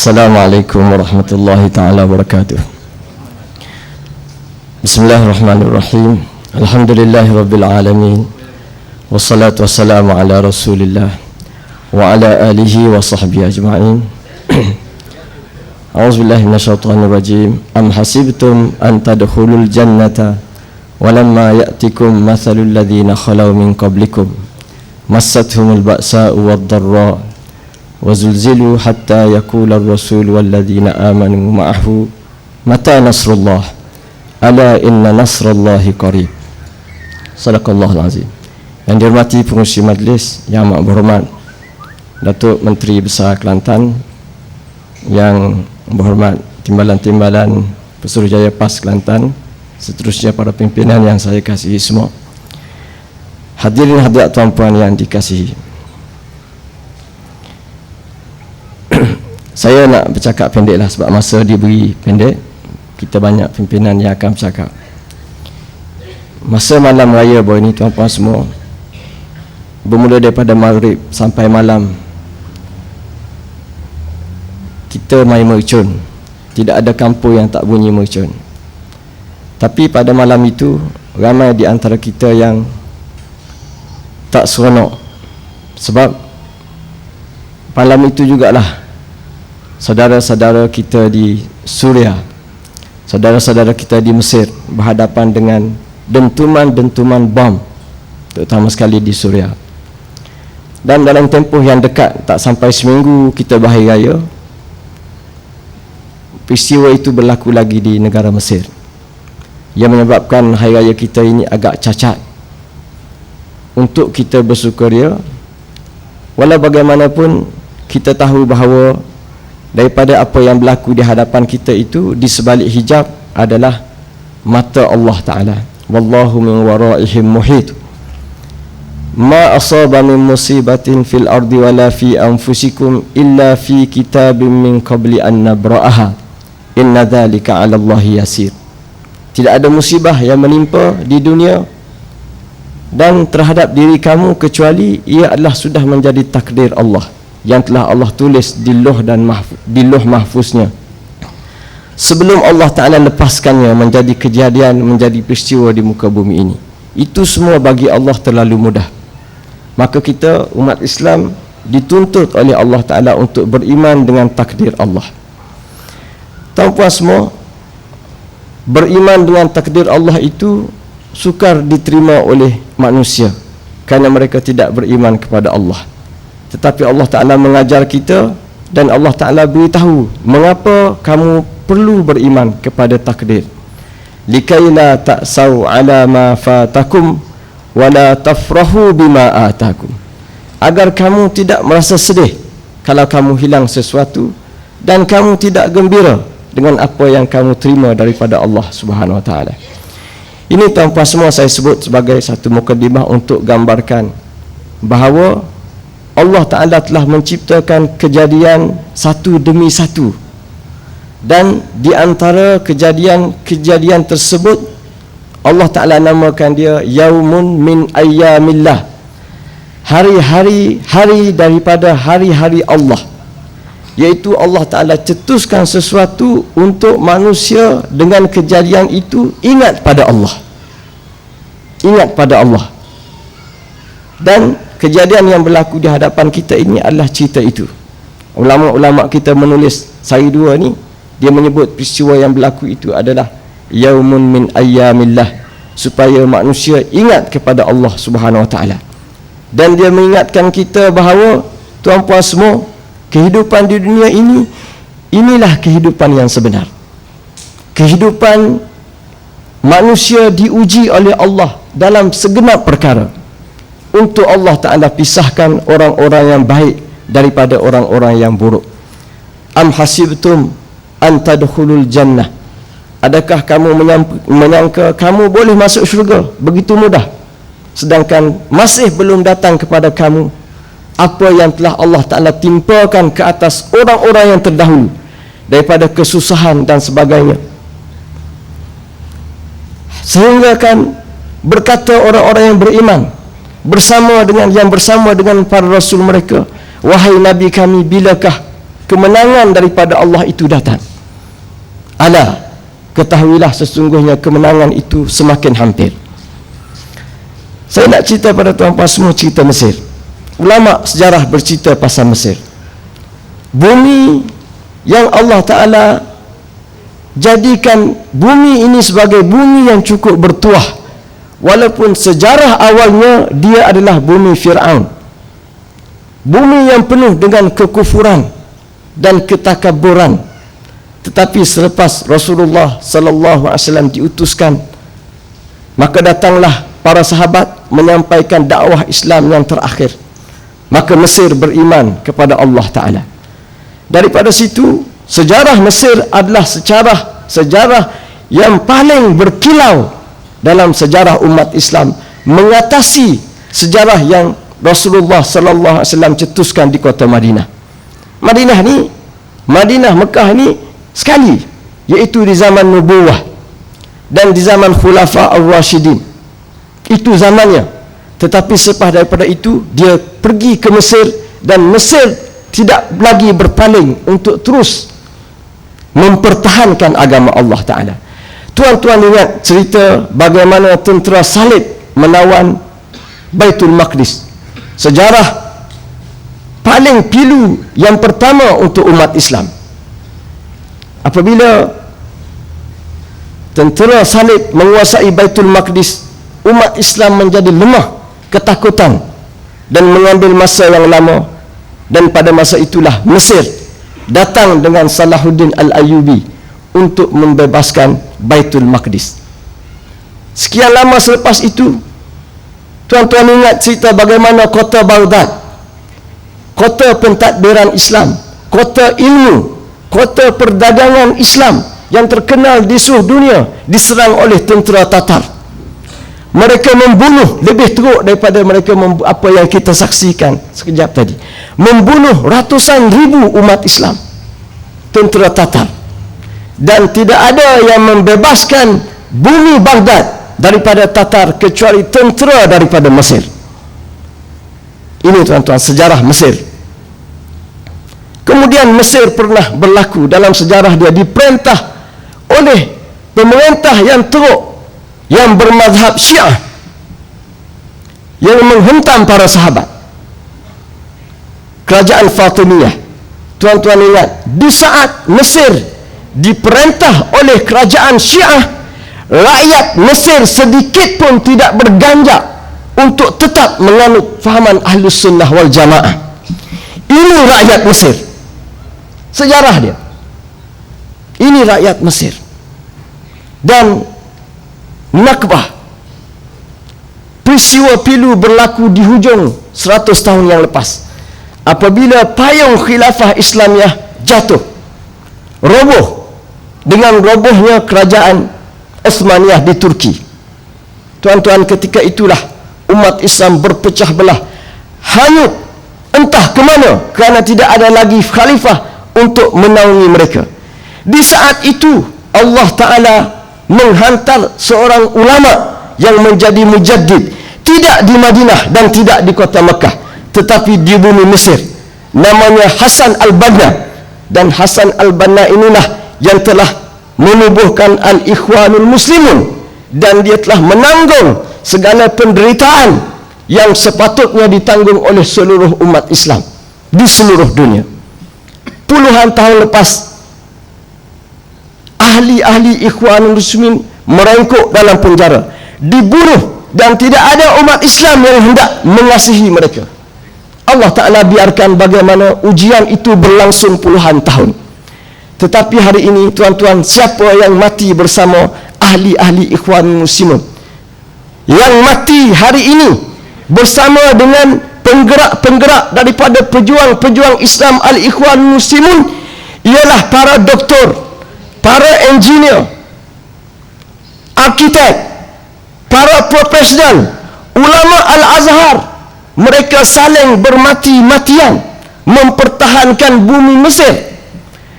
Assalamualaikum warahmatullahi ta'ala wabarakatuh. Bismillahirrahmanirrahim. Alhamdulillahi rabbil alamin. Wassalatu wassalamu ala rasulillah wa ala alihi wa sahbihi ajma'in. A'udzubillahi minasyaitonir rajim. Am hasibtum an tadkhulul jannata walamma ya'tikum mathalul ladzina khalaw min qablikum massathumul ba'sa'u wad-dharra وزلزلوا حتى يقول الرسول والذين آمنوا معه متى نصر الله ألا إن نصر الله قريب. Sadaqallahul azim. Yang dihormati pengurusi majlis, yang amat berhormat Datuk Menteri Besar Kelantan, yang berhormat timbalan-timbalan Pesuruhjaya PAS Kelantan, seterusnya para pimpinan yang saya kasihi semua, hadirin hadirat tuan-puan yang dikasihi. Saya nak bercakap pendek lah sebab masa diberi pendek. Kita banyak pimpinan yang akan bercakap. Masa malam raya baru ini tuan-puan semua, bermula daripada maghrib sampai malam, kita main mercun. Tidak ada kampung yang tak bunyi mercun. Tapi pada malam itu, ramai di antara kita yang tak seronok. Sebab malam itu jugalah saudara-saudara kita di Suria, saudara-saudara kita di Mesir berhadapan dengan dentuman-dentuman bom, terutama sekali di Suria. Dan dalam tempoh yang dekat, tak sampai seminggu kita berhari raya, peristiwa itu berlaku lagi di negara Mesir, yang menyebabkan hari raya kita ini agak cacat. Untuk kita bersukaria, walau bagaimanapun kita tahu bahawa daripada apa yang berlaku di hadapan kita itu, di sebalik hijab adalah mata Allah Ta'ala. Wallahu min waraihim muhit. Ma asaba min musibatin fil ardi wala fi anfusikum illa fi kitabim min qabli an nabra'aha. Inna dhalika 'ala Allahi yasir. Tidak ada musibah yang menimpa di dunia dan terhadap diri kamu kecuali ia adalah sudah menjadi takdir Allah yang telah Allah tulis di loh dan di loh mahfuznya sebelum Allah Ta'ala lepaskannya menjadi kejadian, menjadi peristiwa di muka bumi ini. Itu semua bagi Allah terlalu mudah. Maka kita umat Islam dituntut oleh Allah Ta'ala untuk beriman dengan takdir Allah. Tuan-puan semua, beriman dengan takdir Allah itu sukar diterima oleh manusia kerana mereka tidak beriman kepada Allah. Tetapi Allah Ta'ala mengajar kita dan Allah Ta'ala beritahu mengapa kamu perlu beriman kepada takdir. Likaila ta'sau ala ma fatakum wala tafrahu bima atakum. Agar kamu tidak merasa sedih kalau kamu hilang sesuatu dan kamu tidak gembira dengan apa yang kamu terima daripada Allah Subhanahu Wa Ta'ala. Ini tuan-puan semua saya sebut sebagai satu mukadimah untuk gambarkan bahawa Allah Ta'ala telah menciptakan kejadian satu demi satu, dan di antara kejadian-kejadian tersebut Allah Ta'ala namakan dia Yaumun min ayyamillah, hari daripada hari-hari Allah, iaitu Allah Ta'ala cetuskan sesuatu untuk manusia dengan kejadian itu ingat pada Allah, ingat pada Allah. Dan kejadian yang berlaku di hadapan kita ini adalah cerita itu. Ulama-ulama kita menulis sari dua ni, dia menyebut peristiwa yang berlaku itu adalah Yaumun min ayyamillah, supaya manusia ingat kepada Allah Subhanahu Wa Ta'ala. Dan dia mengingatkan kita bahawa tuan-puan semua, kehidupan di dunia ini, inilah kehidupan yang sebenar. Kehidupan manusia diuji oleh Allah dalam segenap perkara, untuk Allah Ta'ala pisahkan orang-orang yang baik daripada orang-orang yang buruk. Am hasibtum an tadkhulul jannah. Adakah kamu menyangka kamu boleh masuk syurga begitu mudah, sedangkan masih belum datang kepada kamu apa yang telah Allah Ta'ala timpakan ke atas orang-orang yang terdahulu daripada kesusahan dan sebagainya. Sehingga kan berkata orang-orang yang beriman bersama dengan para rasul mereka, wahai Nabi kami, bilakah kemenangan daripada Allah itu datang. Ala, ketahuilah sesungguhnya kemenangan itu semakin hampir. Saya nak cerita pada tuan-tuan semua cerita Mesir. Ulama sejarah bercerita pasal Mesir. Bumi yang Allah Ta'ala jadikan bumi ini sebagai bumi yang cukup bertuah, walaupun sejarah awalnya dia adalah bumi Fir'aun, bumi yang penuh dengan kekufuran dan ketakaburan. Tetapi selepas Rasulullah sallallahu alaihi wasallam diutuskan, maka datanglah para sahabat menyampaikan dakwah Islam yang terakhir. Maka Mesir beriman kepada Allah Ta'ala. Daripada situ, sejarah Mesir adalah sejarah yang paling berkilau dalam sejarah umat Islam, mengatasi sejarah yang Rasulullah sallallahu alaihi wasallam cetuskan di kota Madinah. Madinah Mekah ni sekali, iaitu di zaman nubuwah dan di zaman Khulafa Ar-Rashidin. Itu zamannya. Tetapi selepas daripada itu, dia pergi ke Mesir, dan Mesir tidak lagi berpaling untuk terus mempertahankan agama Allah Ta'ala. Tuan-tuan ingat cerita bagaimana tentera salib melawan Baitul Maqdis. Sejarah paling pilu yang pertama untuk umat Islam. Apabila tentera salib menguasai Baitul Maqdis, umat Islam menjadi lemah, ketakutan, dan mengambil masa yang lama. Dan pada masa itulah Mesir datang dengan Salahuddin Al-Ayyubi untuk membebaskan Baitul Maqdis. Sekian lama selepas itu, tuan-tuan ingat cerita bagaimana kota Baghdad, kota pentadbiran Islam, kota ilmu, kota perdagangan Islam yang terkenal di seluruh dunia, diserang oleh tentera Tatar. Mereka membunuh lebih teruk daripada mereka apa yang kita saksikan sekejap tadi. Membunuh ratusan ribu umat Islam, tentera Tatar. Dan tidak ada yang membebaskan bumi Baghdad daripada Tatar kecuali tentera daripada Mesir. Ini tuan-tuan sejarah Mesir. Kemudian Mesir pernah berlaku dalam sejarah dia diperintah oleh pemerintah yang teruk, yang bermazhab Syiah, yang menghentam para sahabat, kerajaan Fatimiyah. Tuan-tuan ingat, di saat Mesir diperintah oleh kerajaan Syiah, rakyat Mesir sedikit pun tidak berganjak untuk tetap menganut fahaman Ahlus Sunnah wal Jamaah. Ini rakyat Mesir, sejarah dia. Ini rakyat Mesir. Dan Nakbah, peristiwa pilu berlaku di hujung 100 tahun yang lepas, apabila payung khilafah Islamiah jatuh, roboh dengan robohnya kerajaan Uthmaniyah di Turki. Tuan-tuan, ketika itulah umat Islam berpecah belah, hanyut entah ke mana, kerana tidak ada lagi khalifah untuk menaungi mereka. Di saat itu Allah Ta'ala menghantar seorang ulama yang menjadi mujaddid, tidak di Madinah dan tidak di kota Mekah, tetapi di bumi Mesir, namanya Hasan Al-Banna. Dan Hasan Al-Banna inilah yang telah menubuhkan Al-Ikhwanul Muslimun, dan dia telah menanggung segala penderitaan yang sepatutnya ditanggung oleh seluruh umat Islam di seluruh dunia. Puluhan tahun lepas, ahli-ahli Ikhwanul Muslimin merengkuk dalam penjara, dibunuh, dan tidak ada umat Islam yang hendak mengasihi mereka. Allah Ta'ala biarkan bagaimana ujian itu berlangsung puluhan tahun. Tetapi hari ini tuan-tuan, siapa yang mati bersama ahli-ahli Ikhwanul Muslimin? Yang mati hari ini bersama dengan penggerak-penggerak daripada pejuang-pejuang Islam Al-Ikhwanul Muslimin ialah para doktor, para engineer, arkitek, para profesional, ulama Al-Azhar. Mereka saling bermati-matian mempertahankan bumi Mesir.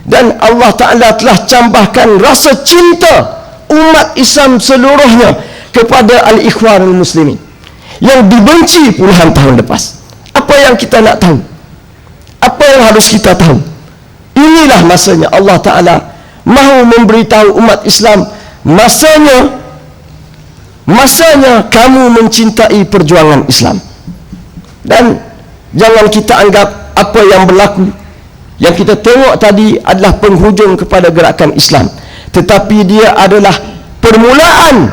Dan Allah Ta'ala telah cambahkan rasa cinta umat Islam seluruhnya kepada Al-Ikhwanul Muslimin yang dibenci puluhan tahun lepas. Apa yang kita nak tahu? Apa yang harus kita tahu? inilah masanya Allah Ta'ala mahu memberitahu umat Islam, masanya kamu mencintai perjuangan Islam. Dan jangan kita anggap apa yang berlaku, yang kita tengok tadi adalah penghujung kepada gerakan Islam, tetapi dia adalah permulaan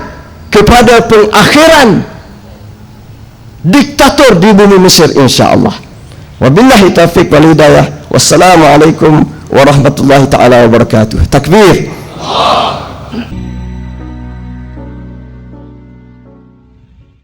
kepada pengakhiran diktator di bumi Mesir, insya-Allah. Wabillahi taufiq wal hidayah. Wassalamualaikum warahmatullahi taala wabarakatuh. Takbir.